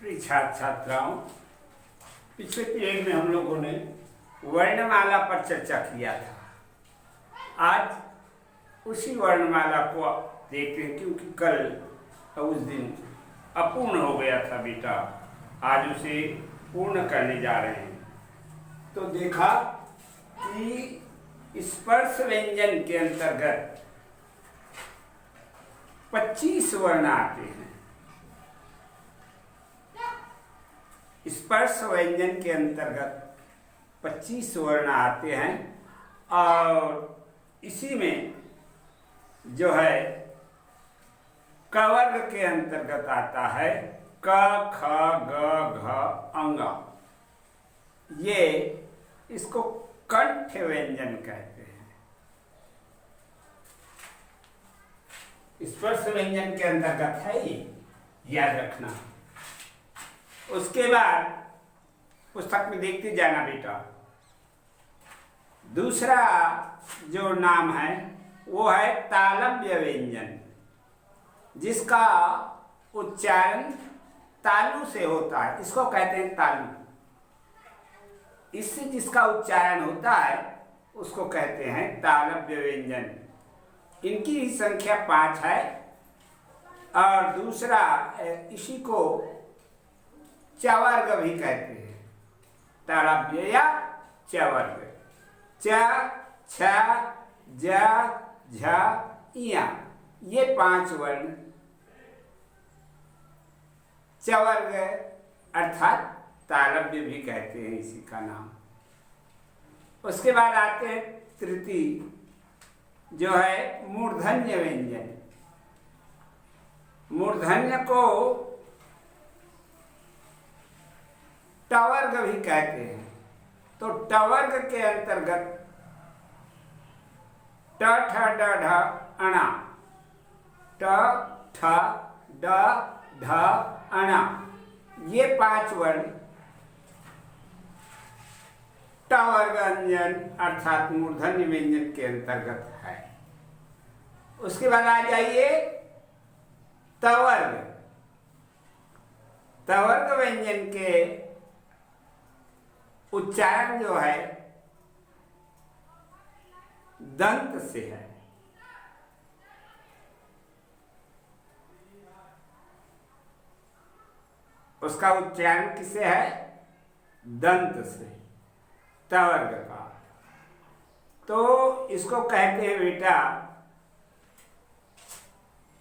प्रिय छात्र छात्राओं, पिछले पीरियड में हम लोगों ने वर्णमाला पर चर्चा किया था। आज उसी वर्णमाला को देखते हैं, क्योंकि कल उस दिन अपूर्ण हो गया था बेटा, आज उसे पूर्ण करने जा रहे हैं। तो देखा कि स्पर्श व्यंजन के अंतर्गत 25 वर्ण आते हैं। स्पर्श व्यंजन के अंतर्गत 25 वर्ण आते हैं और इसी में जो है क वर्ग के अंतर्गत आता है क, ख, ग, घ, अंग। ये इसको कंठ व्यंजन कहते हैं। स्पर्श व्यंजन के अंतर्गत है ये, याद रखना। उसके बाद पुस्तक में देखते जाना बेटा। दूसरा जो नाम है वो है तालव्य व्यंजन, जिसका उच्चारण तालु से होता है। इसको कहते हैं तालु। इससे जिसका उच्चारण होता है उसको कहते हैं तालव्य व्यंजन। इनकी ही संख्या 5 है। और दूसरा इसी को चवर्ग भी कहते हैं, तालव्य या चवर्ग। च, छ, ज, झ, इया, ये 5 वर्ण चवर्ग अर्थात तालव्य भी कहते हैं, इसी का नाम। उसके बाद आते हैं तृतीय, जो है मूर्धन्य व्यंजन। मूर्धन्य को टवर्ग भी कहते हैं। तो टवर्ग के अंतर्गत ट, ठ, ड, ढ, अणा, ट, ठ, ड, ढ, अणा, ये 5 वर्ण टवर्ग व्यंजन अर्थात मूर्धन्य व्यंजन के अंतर्गत है। उसके बाद आ जाइए तवर्ग। तवर्ग व्यंजन के उच्चारण जो है दंत से है। उसका उच्चारण किससे है? दंत से, तवर्ग का। तो इसको कहते हैं बेटा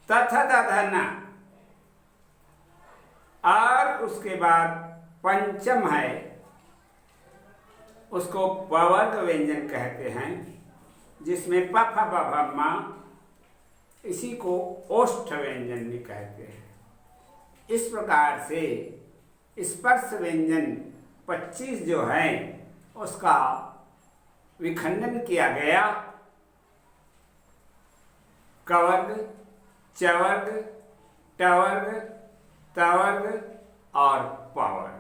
तथदधना। और उसके बाद पंचम है, उसको पवर्ग व्यंजन कहते हैं, जिसमें प, फ, ब, भ, म, इसी को ओष्ठ व्यंजन भी कहते हैं। इस प्रकार से स्पर्श व्यंजन 25 जो है उसका विखंडन किया गया। कवर्ग, चवर्ग, टवर्ग, तवर्ग और पवर्ग।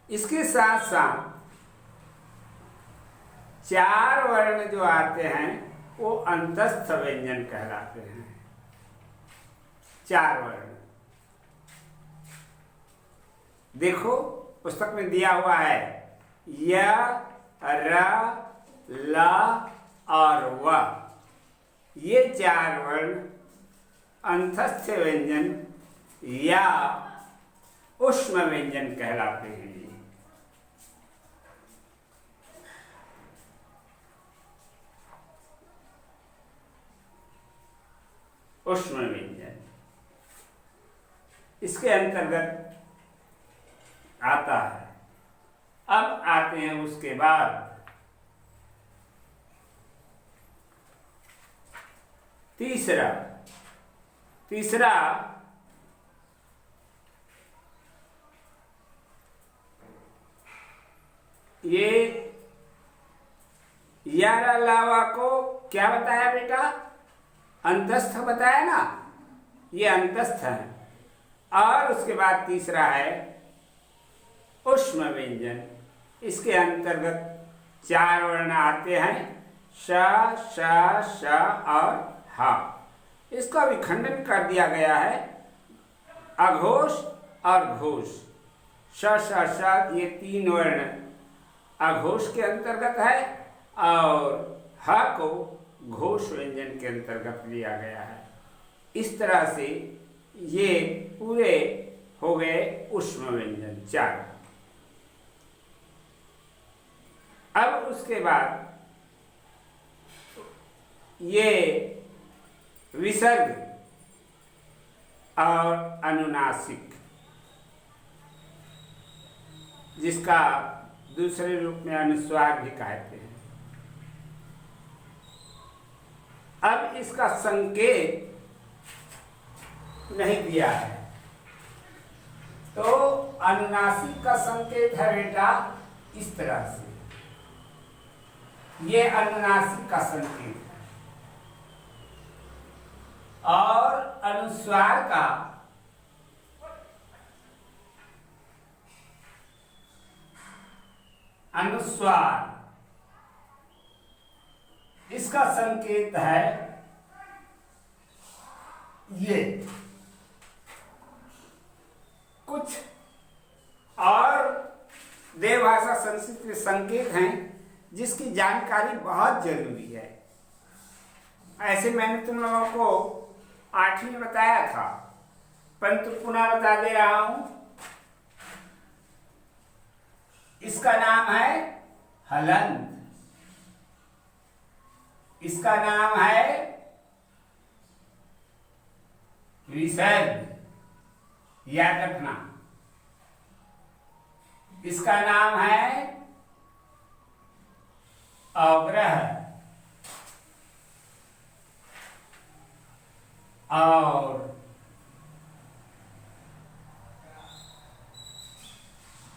इसके साथ साथ 4 वर्ण जो आते हैं वो अंतस्थ व्यंजन कहलाते हैं। 4 वर्ण देखो पुस्तक में दिया हुआ है, य, र, ल और व। ये 4 वर्ण अंतस्थ व्यंजन या ऊष्म व्यंजन कहलाते हैं। ऊष्म व्यंजन इसके अंतर्गत आता है। अब आते हैं उसके बाद तीसरा ये यार अलावा को क्या बताया बेटा? अंतस्थ बताया ना, ये अंतस्थ है। और उसके बाद तीसरा है ऊष्म व्यंजन। इसके अंतर्गत 4 वर्ण आते हैं, श, श, श और ह। इसका विखंडन कर दिया गया है अघोष और घोष, श श श ये तीन वर्ण अघोष के अंतर्गत है और ह को घोष व्यंजन के अंतर्गत लिया गया है। इस तरह से ये पूरे हो गए ऊष्म व्यंजन 4। अब उसके बाद ये विसर्ग और अनुनासिक, जिसका दूसरे रूप में अनुस्वार भी कहते हैं। अब इसका संकेत नहीं दिया है, तो अनुनासिक का संकेत है बेटा इस तरह से, ये अनुनासिक का संकेत है। और अनुस्वार का अनुस्वार इसका संकेत है ये। कुछ और देवभाषा संस्कृत के संकेत हैं जिसकी जानकारी बहुत जरूरी है। ऐसे मैंने तुम लोगों को 8वीं में बताया था, परंतु पुनः बता दे रहा हूं। इसका नाम है हलंत, इसका नाम है विसर्ग, याद रखना। इसका नाम है अवग्रह और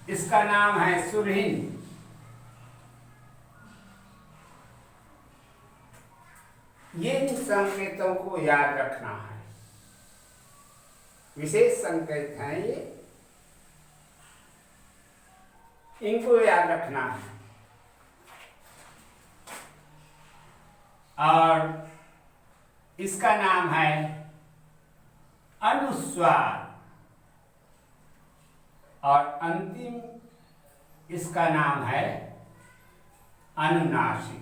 इसका नाम है सुरहीन। ये इन संकेतों को याद रखना है, विशेष संकेत हैं ये, इनको याद रखना है। और इसका नाम है अनुस्वार और अंतिम इसका नाम है अनुनासिक।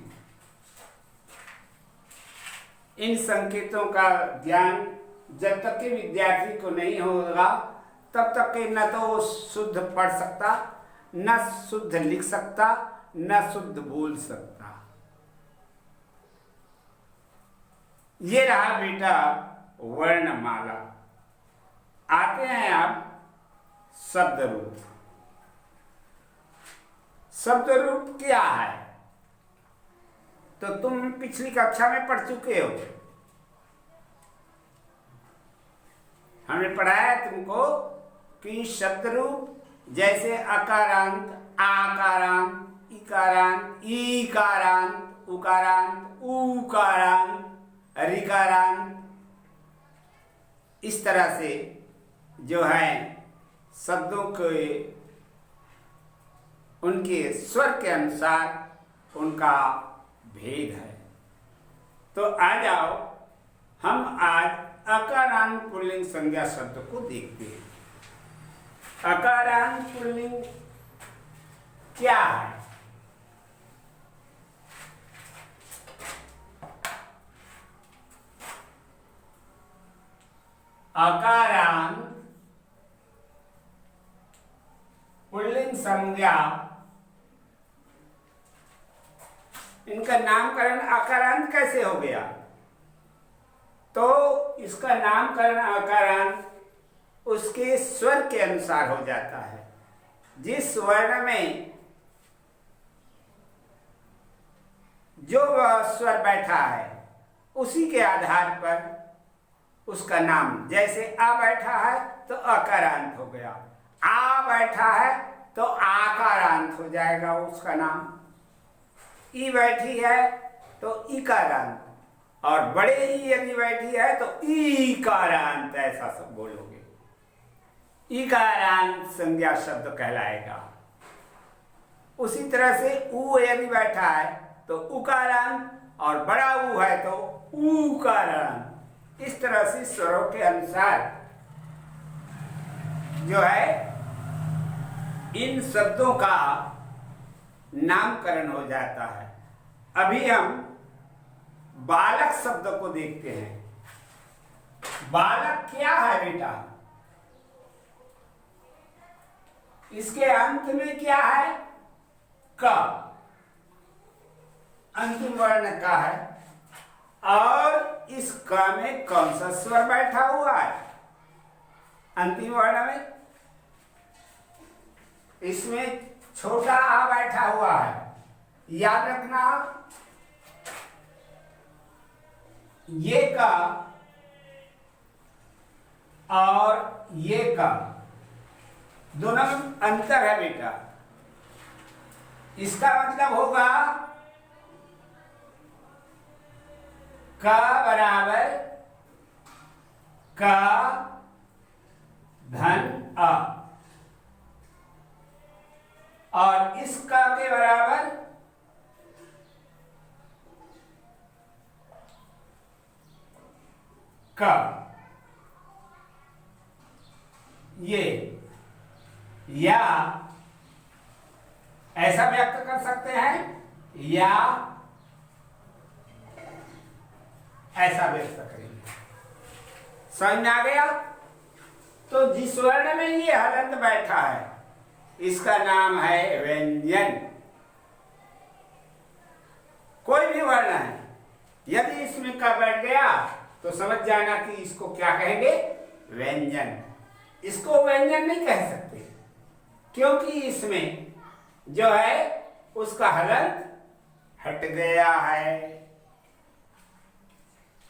इन संकेतों का ज्ञान जब तक के विद्यार्थी को नहीं होगा तब तक के न तो वो शुद्ध पढ़ सकता, न शुद्ध लिख सकता, न शुद्ध बोल सकता। ये रहा बेटा वर्णमाला। आते हैं अब शब्द रूप। शब्द रूप क्या है तो तुम पिछली कक्षा में पढ़ चुके हो। हमने पढ़ाया तुमको कि शब्द रूप जैसे अकारांत, आकारांत, इकारांत, ईकारांत, उकारांत, ऊकारांत, ऋकारांत, इस तरह से जो है शब्दों के उनके स्वर के अनुसार उनका भेद है। तो आ जाओ हम आज अकारांत पुल्लिंग संज्ञा शब्द को देखते हैं। अकारांत पुल्लिंग क्या है? अकारांत पुल्लिंग संज्ञा, इनका नामकरण अकारांत कैसे हो गया? तो इसका नामकरण अकारांत उसके स्वर के अनुसार हो जाता है। जिस वर्ण में जो वह स्वर बैठा है उसी के आधार पर उसका नाम, जैसे आ बैठा है तो अकारांत हो गया, आ बैठा है तो आकारांत हो जाएगा उसका नाम, ई बैठी है तो इकारांत, और बड़े ई यदि बैठी है तो ईकारांत, ऐसा सब बोलोगे। ईकारांत संज्ञा शब्द कहलाएगा। उसी तरह से ऊ यदि बैठा है तो उकारांत, और बड़ा ऊ है तो ऊकारांत। इस तरह से स्वरों के अनुसार जो है इन शब्दों का नामकरण हो जाता है। अभी हम बालक शब्द को देखते हैं। बालक क्या है बेटा? इसके अंत में क्या है? क, अंतिम वर्ण का है। और इस क में कौन सा स्वर बैठा हुआ है? अंतिम वर्ण में इसमें छोटा आ बैठा हुआ है। याद रखना, ये का और ये का दोनों में अंतर है बेटा। इसका मतलब होगा का बराबर का धन अ, और इस का के बराबर का। ये या ऐसा व्यक्त कर सकते हैं, या ऐसा व्यक्त करेंगे। समझ में आ गया? तो जिस वर्ण में ये हलंत बैठा है इसका नाम है व्यंजन। कोई भी वर्ण है, यदि इसमें का बैठ गया तो समझ जाना कि इसको क्या कहेंगे? व्यंजन। इसको व्यंजन नहीं कह सकते क्योंकि इसमें जो है उसका हलंत हट गया है।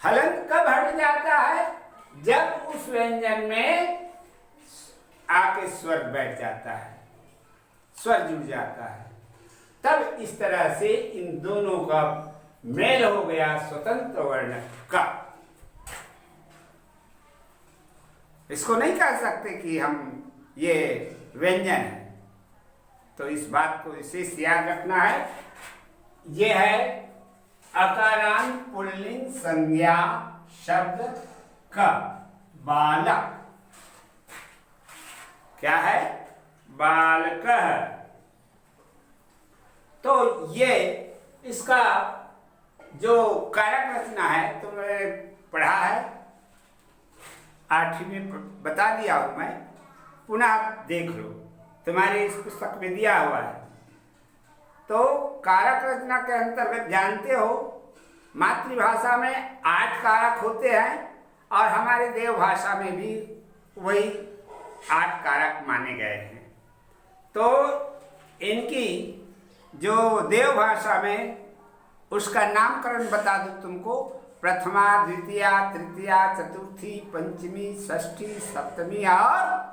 हलंत कब हट जाता है? जब उस व्यंजन में आके स्वर बैठ जाता है, स्वर जुड़ जाता है, तब इस तरह से इन दोनों का मेल हो गया स्वतंत्र वर्ण का। इसको नहीं कह सकते कि हम ये व्यंजन है। तो इस बात को विशेष याद रखना है। ये है अकारांत पुल्लिंग संज्ञा शब्द का बालक। क्या है? बालक। तो ये इसका जो कारक रचना है तुमने पढ़ा है, 8वीं में बता दिया हूं मैं, पुनः आप देख लो, तुम्हारी इस पुस्तक में दिया हुआ है। तो कारक रचना के अंतर्गत जानते हो मातृभाषा में 8 कारक होते हैं और हमारे देवभाषा में भी वही 8 कारक माने गए हैं। तो इनकी जो देवभाषा में उसका नामकरण बता दूं तुमको। प्रथमा, द्वितीया, तृतीया, चतुर्थी, पंचमी, षष्ठी, सप्तमी और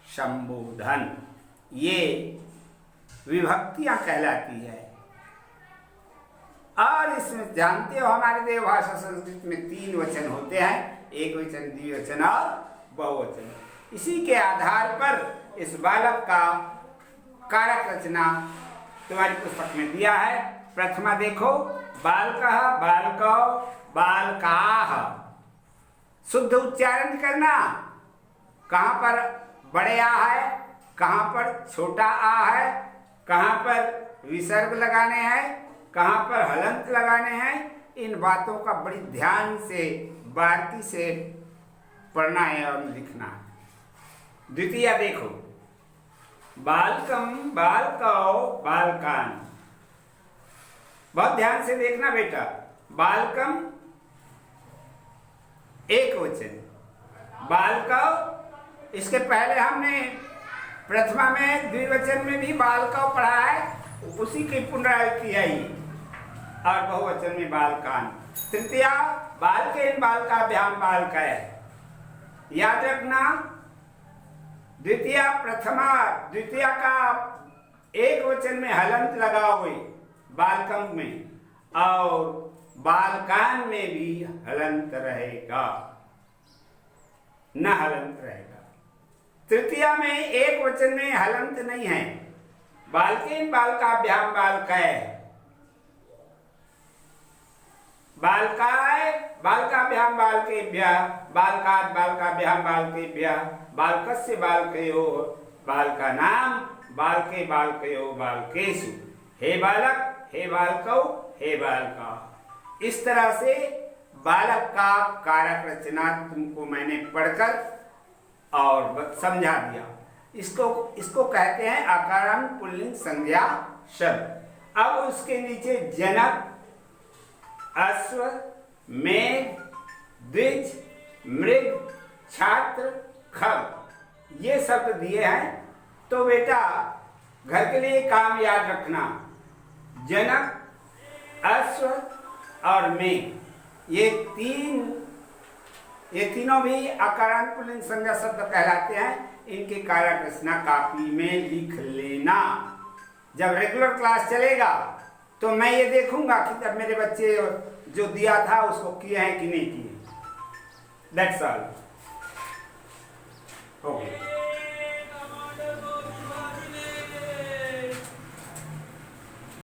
संबोधन, ये विभक्तियां कहलाती है। और इसमें जानते हो हमारे देवभाषा संस्कृत में 3 वचन होते हैं, एक वचन, द्विवचन और बहुवचन। इसी के आधार पर इस बालक का कारक रचना तुम्हारी पुस्तक में दिया है। प्रथमा देखो, बालकः, बालकौ, बालकाः। शुद्ध उच्चारण करना। कहाँ पर बड़े आ है, कहाँ पर छोटा आ है, कहाँ पर विसर्ग लगाने हैं, कहाँ पर हलंत लगाने हैं, इन बातों का बड़ी ध्यान से बारीकी से पढ़ना है और लिखना है। द्वितीय देखो, बालकम, बालकौ, बालकान। बहुत ध्यान से देखना बेटा। बालकम एक वचन, बालकौ इसके पहले हमने प्रथमा में द्विवचन में भी बालकौ पढ़ा है, उसी की पुनरावृत्ति है ये। और बहुवचन में बालकान। तृतीया बालकेन बालकाभ्याम बालकय। याद रखना, द्वितीया प्रथमा द्वितीया का एक वचन में हलंत लगा हुए बालकम में, और बालकान में भी हलंत रहेगा, न हलंत रहेगा। तृतीया में एक वचन में हलंत नहीं है, बालकेन बालकाभ्याम बालकय। बालकाय बालकाभ्याम बालकेभ्यः बालकात् बालकाभ्याम बालकेभ्यः बालकस्य बालकयोः बालकानां बालके बालकयोः बालकेषु हे बालक हे बालकौ हे बालका। इस तरह से बालक का कारक रचना तुमको मैंने पढ़कर और समझा दिया। इसको कहते हैं अकारण पुल्लिंग संज्ञा शब्द। अब उसके नीचे जनक, अश्व, मेघ, द्विज, मृग, छात्र, खग ये शब्द दिए हैं। तो बेटा घर के लिए काम याद रखना, जनक, अश्व और मेघ ये तीनों भी अकारण पुल्लिंग संज्ञा शब्द कहलाते हैं। इनके कारक रचना कॉपी में लिख लेना। जब रेगुलर क्लास चलेगा तो मैं ये देखूंगा कि जब मेरे बच्चे जो दिया था उसको किए हैं कि नहीं किए। That's all. ओके।